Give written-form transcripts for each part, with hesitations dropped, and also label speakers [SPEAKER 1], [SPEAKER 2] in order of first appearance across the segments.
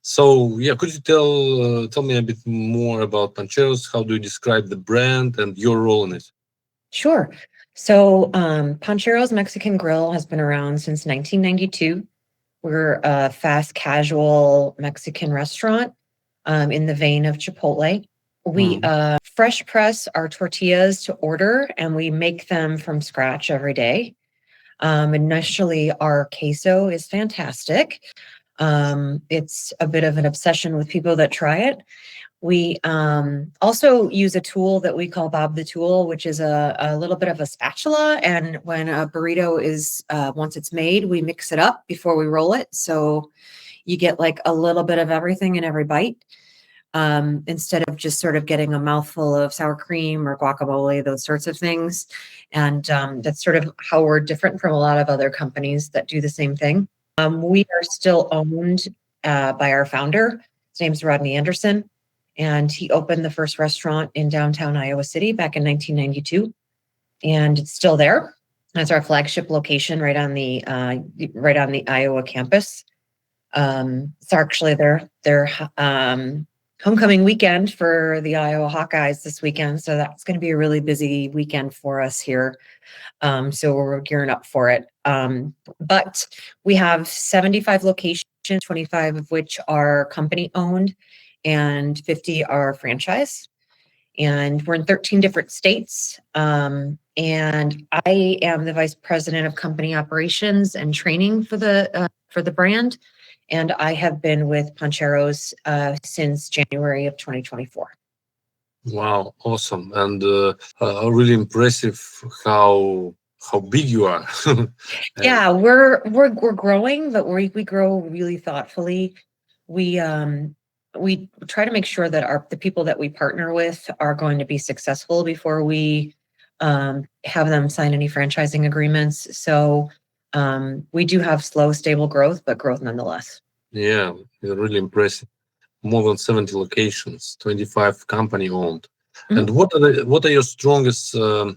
[SPEAKER 1] So yeah, could you tell me a bit more about Pancheros? How do you describe the brand and your role in it?
[SPEAKER 2] Sure. So, Pancheros Mexican Grill has been around since 1992. We're a fast casual Mexican restaurant in the vein of Chipotle. We
[SPEAKER 1] Mm.
[SPEAKER 2] fresh press our tortillas to order and we make them from scratch every day. Initially, our queso is fantastic. It's a bit of an obsession with people that try it. We also use a tool that we call Bob the Tool, which is a little bit of a spatula. And when a burrito is, once it's made, we mix it up before we roll it. So you get like a little bit of everything in every bite, instead of just sort of getting a mouthful of sour cream or guacamole, those sorts of things. And that's sort of how we're different from a lot of other companies that do the same thing. We are still owned by our founder. His name's Rodney Anderson, and he opened the first restaurant in downtown Iowa City back in 1992, and it's still there. That's our flagship location right on the Iowa campus. It's actually their homecoming weekend for the Iowa Hawkeyes this weekend, so that's going to be a really busy weekend for us here. So we're gearing up for it. But we have 75 locations, 25 of which are company owned and 50 are franchise. And we're in 13 different states. And I am the vice president of company operations and training for the brand. And I have been with Pancheros since January of 2024.
[SPEAKER 1] Wow, awesome, and really impressive how big you are.
[SPEAKER 2] Yeah, we're growing, but we grow really thoughtfully. We we try to make sure that the people that we partner with are going to be successful before we have them sign any franchising agreements. So we do have slow, stable growth, but growth nonetheless.
[SPEAKER 1] Yeah, really impressive. More than 70 locations, 25 company owned. And
[SPEAKER 2] Mhm.
[SPEAKER 1] what are your strongest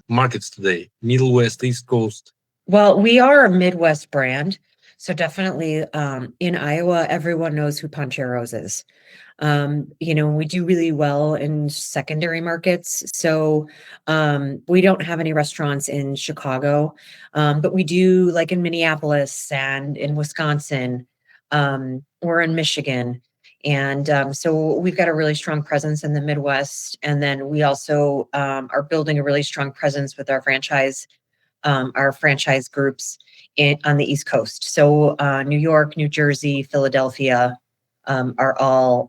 [SPEAKER 1] markets today? Middle West, East Coast?
[SPEAKER 2] Well, we are a Midwest brand. So definitely in Iowa, everyone knows who Pancheros is. We do really well in secondary markets. So we don't have any restaurants in Chicago, but we do like in Minneapolis and in Wisconsin. We're in Michigan. And so we've got a really strong presence in the Midwest. And then we also are building a really strong presence with our franchise groups on the East Coast. So New York, New Jersey, Philadelphia are all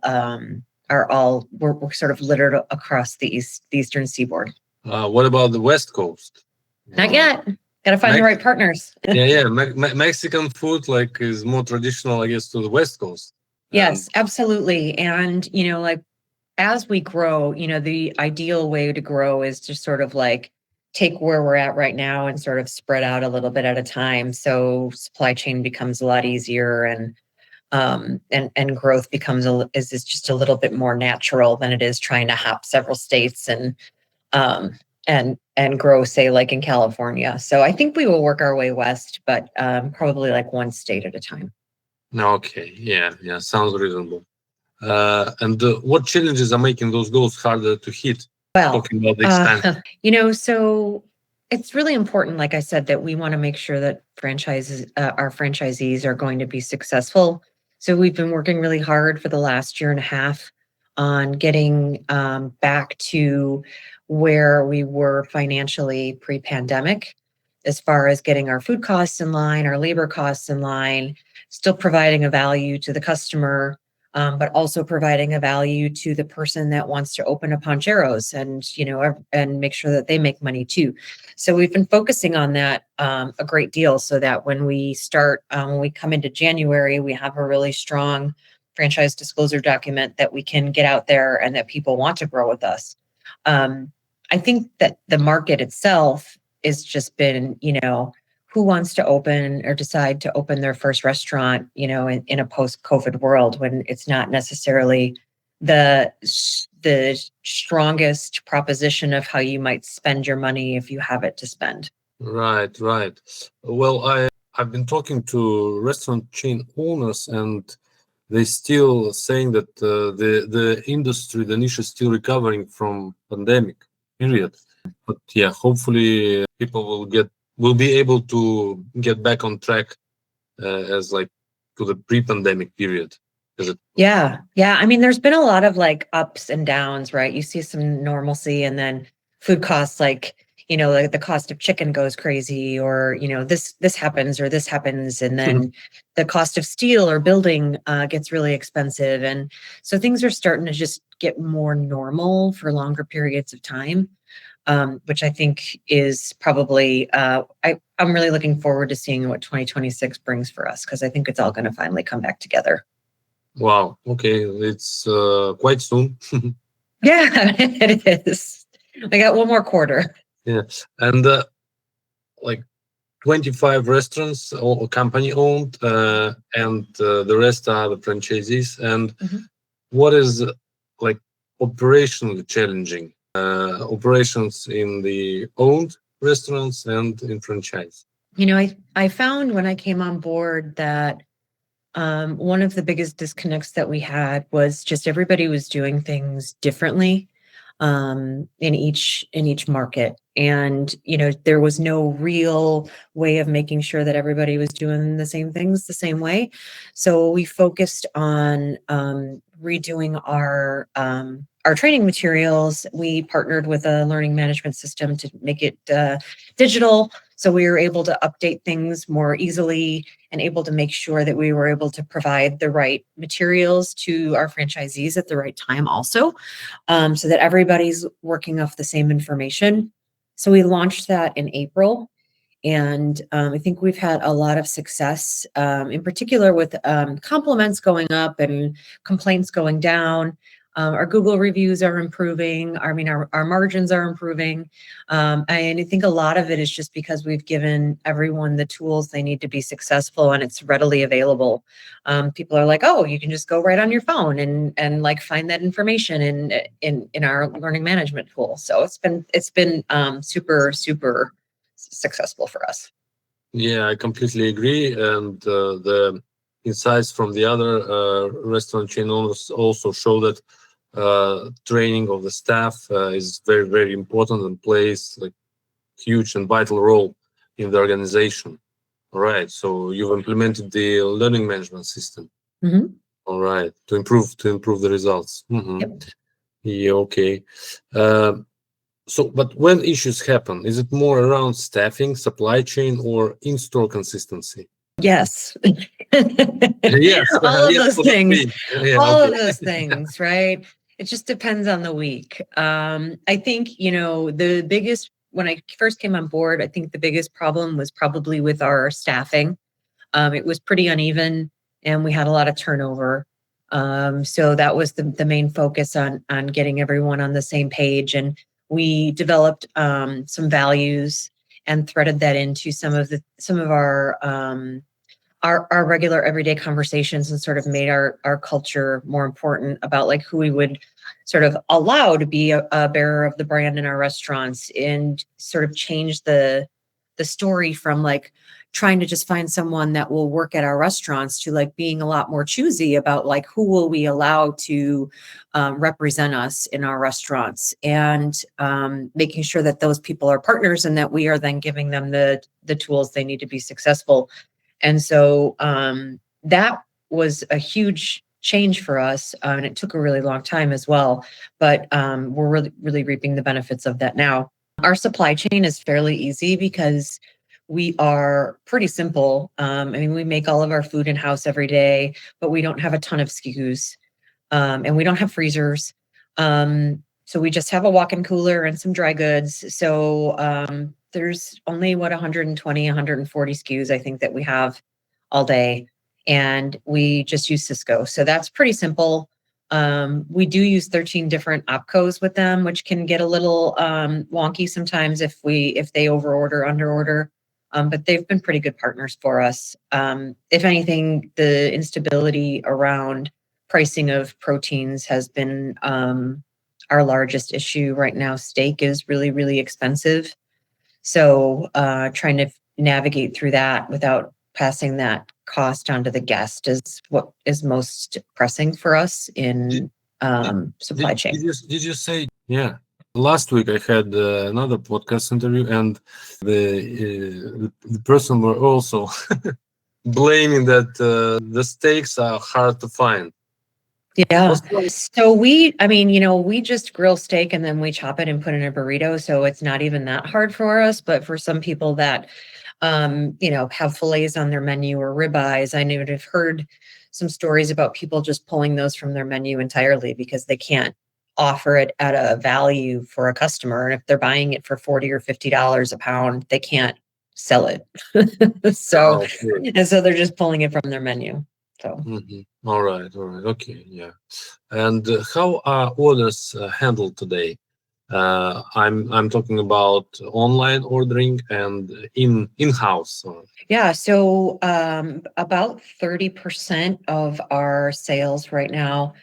[SPEAKER 2] we're sort of littered across the eastern seaboard.
[SPEAKER 1] What about the West Coast?
[SPEAKER 2] Not yet. Got to find the
[SPEAKER 1] Mex-
[SPEAKER 2] right partners.
[SPEAKER 1] yeah. Mexican food like is more traditional, I guess, to the West Coast.
[SPEAKER 2] Yes, absolutely. And like as we grow, the ideal way to grow is to sort of like take where we're at right now and sort of spread out a little bit at a time. So supply chain becomes a lot easier and growth is just a little bit more natural than it is trying to hop several states um, and grow, say, like in California. So I think we will work our way west, but probably like one state at a time.
[SPEAKER 1] Okay, yeah, sounds reasonable. And what challenges are making those goals harder to hit?
[SPEAKER 2] Well,
[SPEAKER 1] Talking about the expansion.
[SPEAKER 2] so it's really important, like I said, that we want to make sure that our franchisees are going to be successful. So we've been working really hard for the last year and a half on getting back to where we were financially pre-pandemic, as far as getting our food costs in line, our labor costs in line, still providing a value to the customer, but also providing a value to the person that wants to open a Pancheros and make sure that they make money too. So we've been focusing on that a great deal, so that when we come into January, we have a really strong franchise disclosure document that we can get out there and that people want to grow with us. I think that the market itself has just been, who wants to open or decide to open their first restaurant, in a post-COVID world when it's not necessarily the strongest proposition of how you might spend your money if you have it to spend.
[SPEAKER 1] Right. Well, I've been talking to restaurant chain owners, and they still saying that the industry, the niche is still recovering from pandemic period. But yeah, hopefully people will be able to get back on track as like to the pre-pandemic period.
[SPEAKER 2] Yeah. I mean, there's been a lot of like ups and downs, right? You see some normalcy, and then food costs, like, like the cost of chicken goes crazy, or this happens or this happens, and then the cost of steel or building gets really expensive, and so things are starting to just get more normal for longer periods of time, which I think is probably I'm really looking forward to seeing what 2026 brings for us, because I think it's all going to finally come back together.
[SPEAKER 1] Wow. Okay, it's quite soon.
[SPEAKER 2] Yeah, it is. I got one more quarter.
[SPEAKER 1] Yeah, and like 25 restaurants, all company owned, and the rest are the franchisees. And what is like operationally challenging? Operations in the owned restaurants and in franchise.
[SPEAKER 2] I found when I came on board that one of the biggest disconnects that we had was just everybody was doing things differently in each market, and there was no real way of making sure that everybody was doing the same things the same way. So we focused on redoing our training materials. We partnered with a learning management system to make it digital, so we were able to update things more easily and able to make sure that we were able to provide the right materials to our franchisees at the right time also, so that everybody's working off the same information. So we launched that in April, and I think we've had a lot of success, in particular with compliments going up and complaints going down. Our Google reviews are improving. I mean, our margins are improving. And I think a lot of it is just because we've given everyone the tools they need to be successful, and it's readily available. People are like, oh, you can just go right on your phone and like find that information in our learning management tool. So it's been super successful for us.
[SPEAKER 1] Yeah, I completely agree. And the insights from the other restaurant chain owners also show that training of the staff is very, very important and plays like huge and vital role in the organization. All right. So you've implemented the learning management system. All right, to improve the results.
[SPEAKER 2] Yep.
[SPEAKER 1] Yeah. Okay. So, but when issues happen, is it more around staffing, supply chain, or in-store consistency?
[SPEAKER 2] Yes.
[SPEAKER 1] Yes.
[SPEAKER 2] All of
[SPEAKER 1] Yes,
[SPEAKER 2] those things.
[SPEAKER 1] Yeah,
[SPEAKER 2] All
[SPEAKER 1] okay.
[SPEAKER 2] of those things, right? It just depends on the week. I think, the biggest, when I first came on board, I think the biggest problem was probably with our staffing. It was pretty uneven, and we had a lot of turnover. So that was the main focus on getting everyone on the same page. And we developed some values and threaded that into some of our regular everyday conversations, and sort of made our culture more important about like who we would sort of allow to be a bearer of the brand in our restaurants, and sort of change the story from like trying to just find someone that will work at our restaurants to like being a lot more choosy about like who will we allow to represent us in our restaurants, and making sure that those people are partners, and that we are then giving them the tools they need to be successful. And so that was a huge change for us, and it took a really long time as well, but we're really reaping the benefits of that now. Our supply chain is fairly easy because we are pretty simple. I mean, we make all of our food in-house every day, but we don't have a ton of SKUs, and we don't have freezers. So we just have a walk-in cooler and some dry goods. So there's only 120, 140 SKUs, I think, that we have all day. And we just use Cisco. So that's pretty simple. We do use 13 different opcos with them, which can get a little wonky sometimes if they overorder, underorder. But they've been pretty good partners for us. If anything, the instability around pricing of proteins has been our largest issue right now. Steak is really, really expensive. So trying to navigate through that without passing that cost onto the guest is what is most pressing for us in supply chain.
[SPEAKER 1] Did you say, yeah? Last week I had another podcast interview, and the person were also blaming that the steaks are hard to find.
[SPEAKER 2] Yeah. So we just grill steak and then we chop it and put it in a burrito. So it's not even that hard for us. But for some people that, have fillets on their menu or ribeyes, I would have heard some stories about people just pulling those from their menu entirely because they can't offer it at a value for a customer. And if they're buying it for $40 or $50 a pound, they can't sell it. So, and so they're just pulling it from their menu. So.
[SPEAKER 1] Mm-hmm. All right. Okay. Yeah. And how are orders handled today? I'm talking about online ordering and in-house.
[SPEAKER 2] Yeah. So about 30% of our sales right now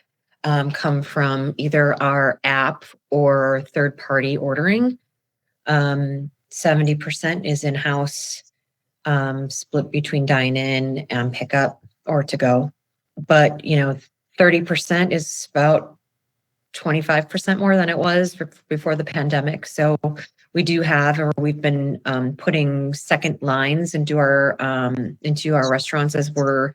[SPEAKER 2] come from either our app or third-party ordering. 70% is in-house, split between dine-in and pickup or to go. But 30% is about 25% more than it was before the pandemic. So we've been putting second lines into our restaurants as we're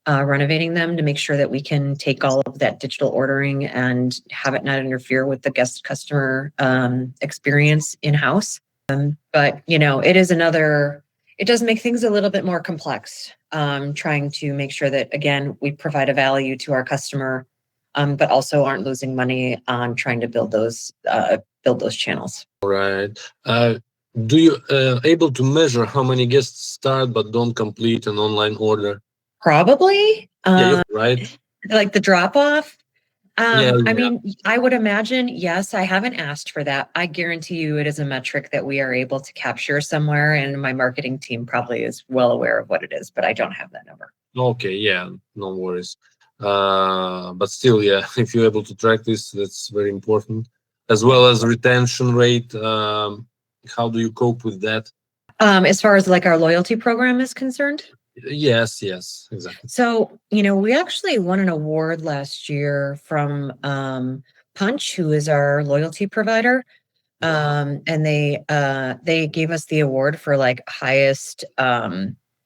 [SPEAKER 2] renovating them to make sure that we can take all of that digital ordering and have it not interfere with the guest customer experience in-house. But it does make things a little bit more complex, trying to make sure that, again, we provide a value to our customer, but also aren't losing money on trying to build those channels.
[SPEAKER 1] Right. Do you able to measure how many guests start but don't complete an online order?
[SPEAKER 2] Probably.
[SPEAKER 1] Yeah, right.
[SPEAKER 2] Like the drop off.
[SPEAKER 1] Yeah.
[SPEAKER 2] I mean, I would imagine, yes, I haven't asked for that. I guarantee you it is a metric that we are able to capture somewhere, and my marketing team probably is well aware of what it is, but I don't have that number.
[SPEAKER 1] Okay, yeah, no worries. But still, yeah, if you're able to track this, that's very important. As well as retention rate, how do you cope with that?
[SPEAKER 2] As far as like our loyalty program is concerned?
[SPEAKER 1] Yes, exactly.
[SPEAKER 2] So, we actually won an award last year from Punch, who is our loyalty provider. And they gave us the award for like highest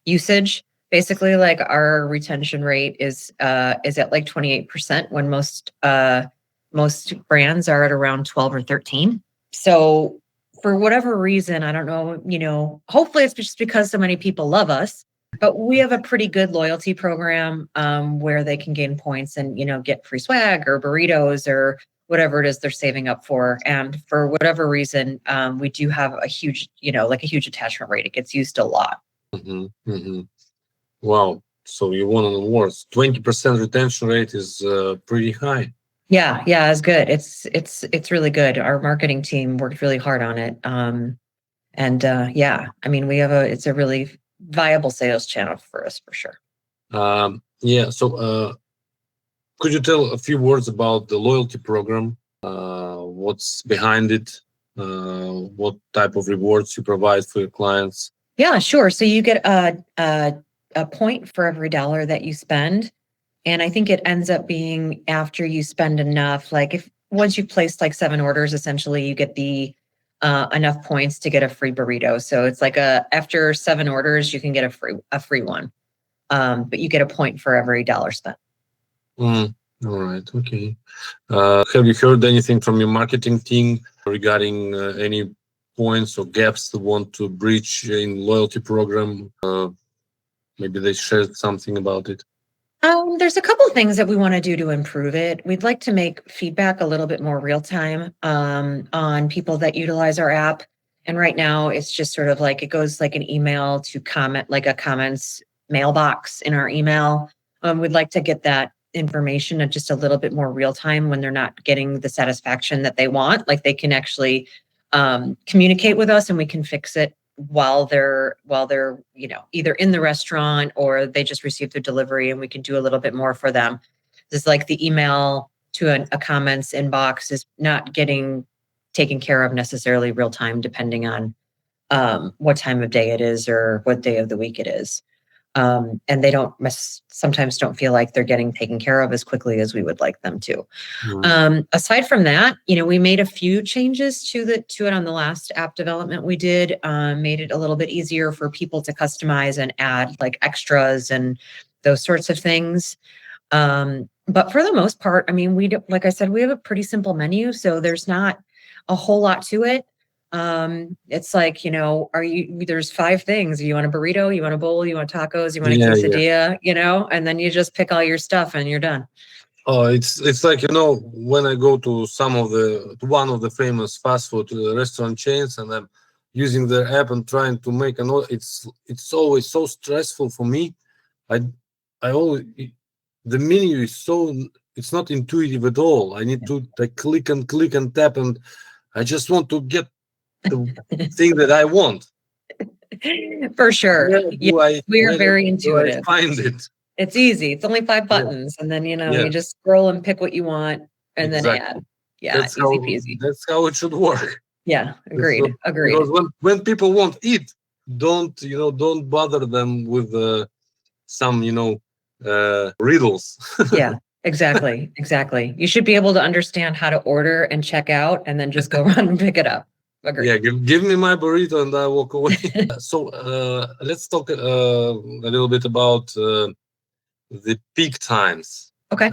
[SPEAKER 2] usage. Basically, like our retention rate is at like 28% when most brands are at around 12 or 13. So for whatever reason, I don't know, hopefully it's just because so many people love us. But we have a pretty good loyalty program where they can gain points and, get free swag or burritos or whatever it is they're saving up for. And for whatever reason, we do have a huge, a huge attachment rate. It gets used a lot.
[SPEAKER 1] Mm-hmm, mm-hmm. Wow. So you won an award. 20% retention rate is pretty high.
[SPEAKER 2] Yeah, it's good. It's really good. Our marketing team worked really hard on it. I mean, it's a really viable sales channel for us for sure.
[SPEAKER 1] So could you tell a few words about the loyalty program? What's behind it? What type of rewards you provide for your clients?
[SPEAKER 2] Yeah, sure. So you get a point for every dollar that you spend. And I think it ends up being after you spend enough, like if once you've placed like 7 orders, essentially you get the enough points to get a free burrito. So it's like after 7 orders, you can get a free one. But you get a point for every dollar spent.
[SPEAKER 1] All right. Okay. Have you heard anything from your marketing team regarding any points or gaps they want to breach in loyalty program? Maybe they shared something about it.
[SPEAKER 2] There's a couple of things that we want to do to improve it. We'd like to make feedback a little bit more real time on people that utilize our app. And right now it's just sort of like it goes like an email to comment, like a comments mailbox in our email. We'd like to get that information at just a little bit more real time when they're not getting the satisfaction that they want. Like they can actually communicate with us and we can fix it while they're either in the restaurant or they just received their delivery, and we can do a little bit more for them. This is like the email to a comments inbox is not getting taken care of necessarily real time, depending on what time of day it is or what day of the week it is. And they sometimes don't feel like they're getting taken care of as quickly as we would like them to. Aside from that, we made a few changes to it on the last app development we did, made it a little bit easier for people to customize and add like extras and those sorts of things. But for the most part, I mean, like I said, we have a pretty simple menu, so there's not a whole lot to it. It's like, there's 5 things. You want a burrito, you want a bowl, you want tacos, you want a quesadilla, and then you just pick all your stuff and you're done.
[SPEAKER 1] Oh, it's like, when I go to one of the famous fast food restaurant chains, and I'm using their app and trying to make an order, it's always so stressful for me. I always, the menu is it's not intuitive at all. I need to click and tap, and I just want to get the thing that I want.
[SPEAKER 2] For sure. We are very intuitive.
[SPEAKER 1] Find it.
[SPEAKER 2] It's easy. It's only 5 buttons, and then you just scroll and pick what you want, and then add. Yeah, that's easy peasy.
[SPEAKER 1] That's how it should work.
[SPEAKER 2] Yeah, agreed. Agreed.
[SPEAKER 1] Because when people won't eat, don't bother them with some riddles.
[SPEAKER 2] Yeah, exactly. You should be able to understand how to order and check out, and then just go run and pick it up. Agreed.
[SPEAKER 1] Yeah, give me my burrito and I walk away. So let's talk a little bit about the peak times.
[SPEAKER 2] Okay.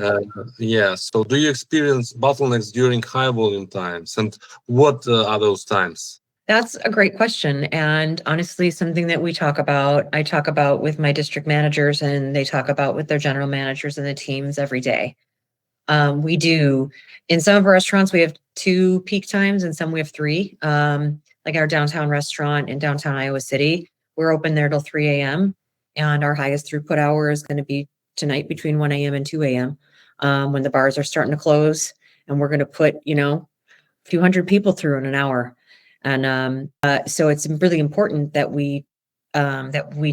[SPEAKER 1] So do you experience bottlenecks during high volume times, and what are those times?
[SPEAKER 2] That's a great question, and honestly, something that I talk about with my district managers, and they talk about with their general managers and the teams every day. We do, in some of our restaurants, we have 2 peak times, and some we have 3. Like our downtown restaurant in downtown Iowa City, we're open there till 3 a.m. And our highest throughput hour is going to be tonight between 1 a.m. and 2 a.m. When the bars are starting to close, and we're going to put, a few hundred people through in an hour. And so it's really important that we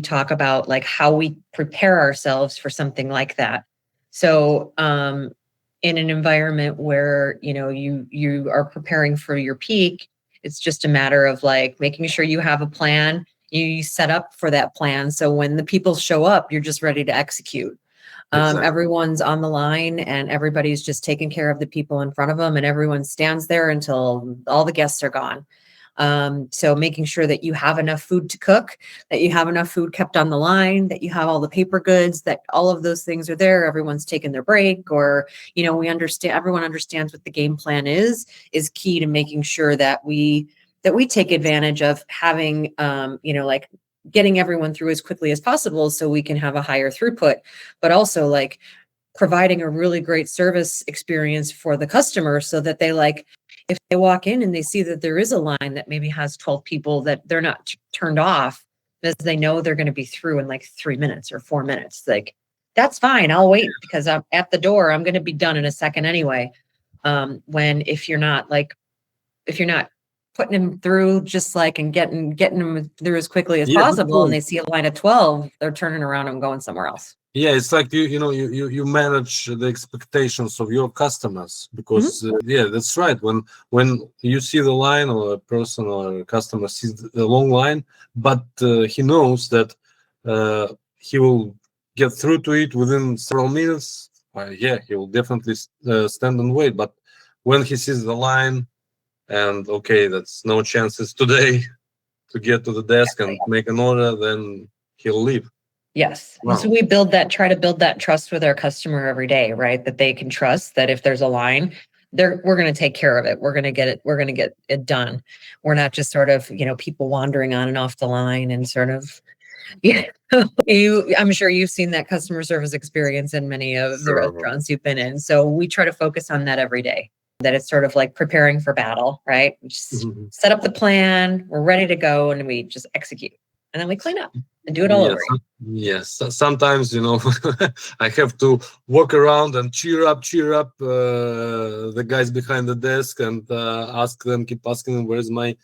[SPEAKER 2] talk about like how we prepare ourselves for something like that. So in an environment where you are preparing for your peak, it's just a matter of like making sure you have a plan, you set up for that plan, so when the people show up, you're just ready to execute. Exactly. Everyone's on the line, and everybody's just taking care of the people in front of them, and everyone stands there until all the guests are gone. So making sure that you have enough food to cook, that you have enough food kept on the line, that you have all the paper goods, that all of those things are there. Everyone's taken their break, or, everyone understands what the game plan is key to making sure that we take advantage of having, like getting everyone through as quickly as possible so we can have a higher throughput, but also like providing a really great service experience for the customer so that they if they walk in and they see that there is a line that maybe has 12 people, that they're not turned off because they know they're going to be through in like 3 minutes or 4 minutes. Like, that's fine. I'll wait because I'm at the door. I'm going to be done in a second anyway. If you're not putting them through just like and getting them through as quickly as possible, and they see a line of 12, they're turning around and going somewhere else.
[SPEAKER 1] Yeah, it's like you manage the expectations of your customers, because that's right. When you see the line, or a person or a customer sees the long line, but he knows that he will get through to it within several minutes, he will definitely stand and wait. But when he sees the line, and that's no chances today to get to the desk and make an order, then he'll leave.
[SPEAKER 2] Yes. Wow. So we try to build that trust with our customer every day, right? That they can trust that if there's a line, we're going to take care of it. We're going to get it done. We're not just sort of, people wandering on and off the line and sort of, I'm sure you've seen that customer service experience in many of the restaurants you've been in. So we try to focus on that every day, that it's sort of like preparing for battle, right? We just set up the plan, we're ready to go, and we just execute. And then we clean up and do it all over.
[SPEAKER 1] Yes. Sometimes, I have to walk around and cheer up the guys behind the desk, and keep asking them, where's my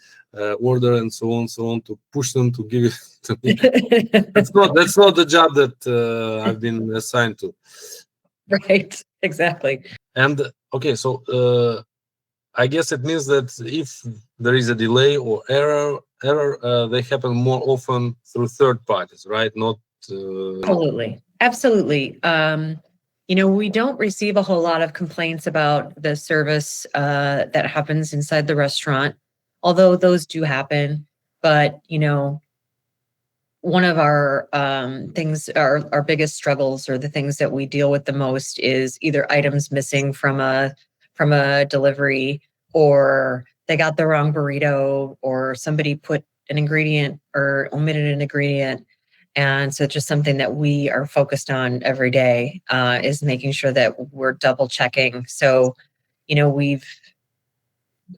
[SPEAKER 1] order, and so on, to push them to give it to me. That's not the job that I've been assigned to.
[SPEAKER 2] Right. Exactly.
[SPEAKER 1] And so I guess it means that if there is a delay or error, they happen more often through third parties, right? Not
[SPEAKER 2] Absolutely. We don't receive a whole lot of complaints about the service that happens inside the restaurant, although those do happen. But, one of our things, our biggest struggles, or the things that we deal with the most, is either items missing from a delivery, or they got the wrong burrito, or somebody put an ingredient or omitted an ingredient. And so just something that we are focused on every day is making sure that we're double checking. So, we've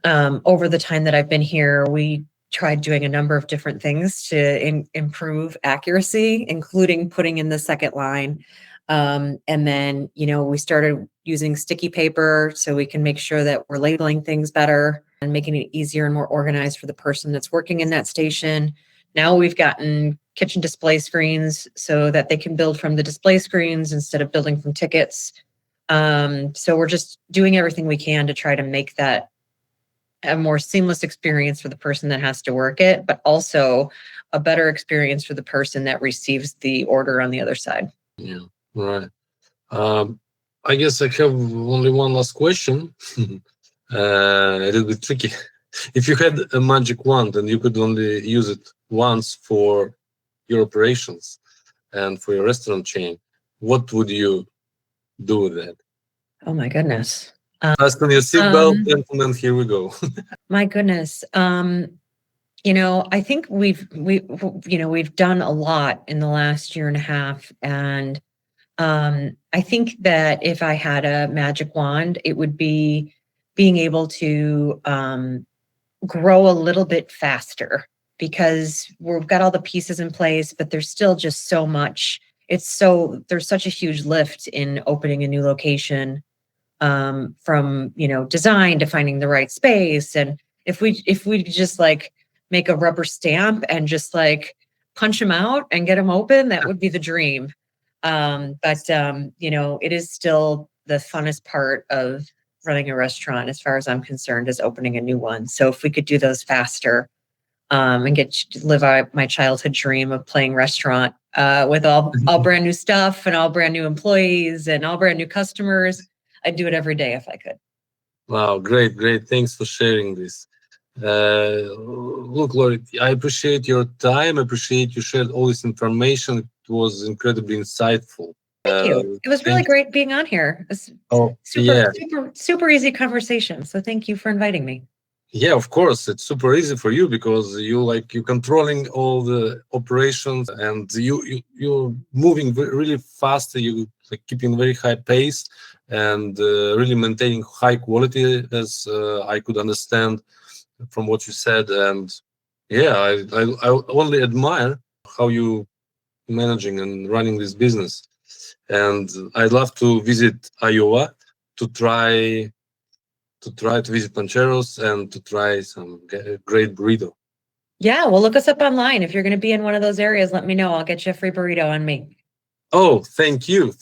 [SPEAKER 2] over the time that I've been here, we tried doing a number of different things to improve accuracy, including putting in the second line. And then, we started using sticky paper so we can make sure that we're labeling things better and making it easier and more organized for the person that's working in that station. Now we've gotten kitchen display screens so that they can build from the display screens instead of building from tickets. So we're just doing everything we can to try to make that a more seamless experience for the person that has to work it, but also a better experience for the person that receives the order on the other side.
[SPEAKER 1] Yeah, right. I guess I have only one last question. A little bit tricky. If you had a magic wand and you could only use it once for your operations and for your restaurant chain, what would you do with that?
[SPEAKER 2] Oh my goodness.
[SPEAKER 1] Fasten your seatbelt, gentlemen, here we go.
[SPEAKER 2] My goodness. I think we've done a lot in the last year and a half. And I think that if I had a magic wand, it would be being able to grow a little bit faster, because we've got all the pieces in place, but there's still just so much. There's such a huge lift in opening a new location, from, design to finding the right space. And if we just make a rubber stamp and just punch them out and get them open, that would be the dream. But it is still the funnest part of running a restaurant, as far as I'm concerned, is opening a new one. So if we could do those faster, and live out my childhood dream of playing restaurant, with all brand new stuff and all brand new employees and all brand new customers, I'd do it every day if I could.
[SPEAKER 1] Wow, great. Thanks for sharing this. Look, Lori, I appreciate your time. I appreciate you shared all this information. It was incredibly insightful.
[SPEAKER 2] Thank you. It was really great being on here. It's super easy conversation. So thank you for inviting me.
[SPEAKER 1] Yeah, of course. It's super easy for you because you're controlling all the operations, and you're moving really fast. You keeping very high pace and really maintaining high quality, as I could understand from what you said. And yeah, I only admire how you managing and running this business. And I'd love to visit Iowa to try to visit Pancheros and to try some great burrito.
[SPEAKER 2] Yeah, well, look us up online. If you're going to be in one of those areas, let me know. I'll get you a free burrito on me.
[SPEAKER 1] Oh, thank you.